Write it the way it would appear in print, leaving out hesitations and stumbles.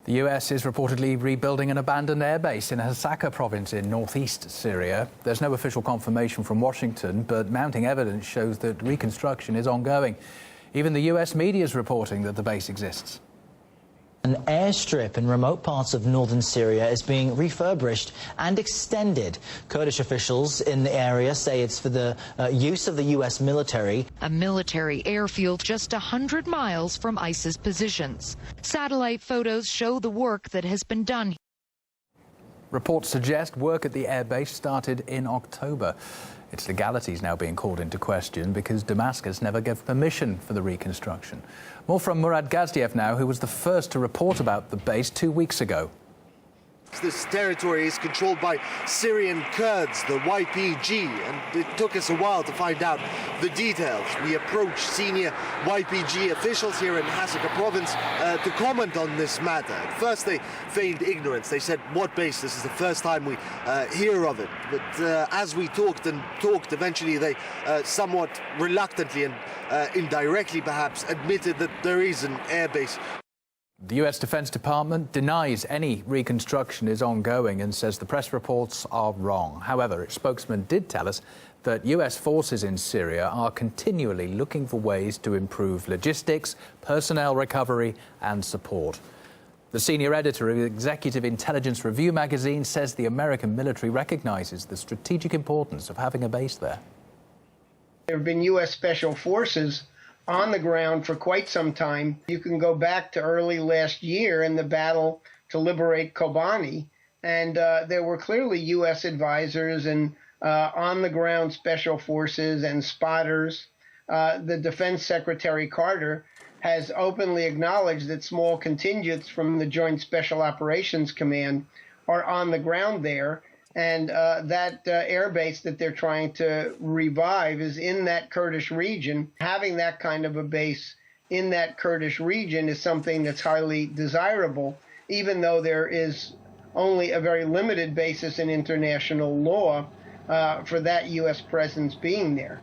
The US is reportedly rebuilding an abandoned airbase in Hasaka province in northeast Syria. There's no official confirmation from Washington, but mounting evidence shows that reconstruction is ongoing. Even the US media is reporting that the base exists. An airstrip in remote parts of northern Syria is being refurbished and extended. Kurdish officials in the area say it's for the use of the U.S. military. A military airfield just 100 miles from ISIS positions. Satellite photos show the work that has been done. Reports suggest work at the airbase started in October. Its legality is now being called into question because Damascus never gave permission for the reconstruction. More from Murad Gazdiev now, who was the first to report about the base 2 weeks ago. This territory is controlled by Syrian Kurds, the YPG, and it took us a while to find out the details. We approached senior YPG officials here in Hasaka province to comment on this matter. At first they feigned ignorance. They said, what base? This is the first time we hear of it. But as we talked, eventually they somewhat reluctantly and indirectly perhaps admitted that there is an airbase. The US Defense Department denies any reconstruction is ongoing and says the press reports are wrong. However, its spokesman did tell us that US forces in Syria are continually looking for ways to improve logistics, personnel recovery and support. The senior editor of Executive Intelligence Review magazine says the American military recognizes the strategic importance of having a base there. There have been U.S. Special Forces on the ground for quite some time. You can go back to early last year in the battle to liberate Kobani, and there were clearly U.S. advisors and on-the-ground special forces and spotters. The Defense Secretary Carter has openly acknowledged that small contingents from the Joint Special Operations Command are on the ground there, and that airbase that they're trying to revive is in that Kurdish region. Having that kind of a base in that Kurdish region is something that's highly desirable, even though there is only a very limited basis in international law for that U.S. presence being there.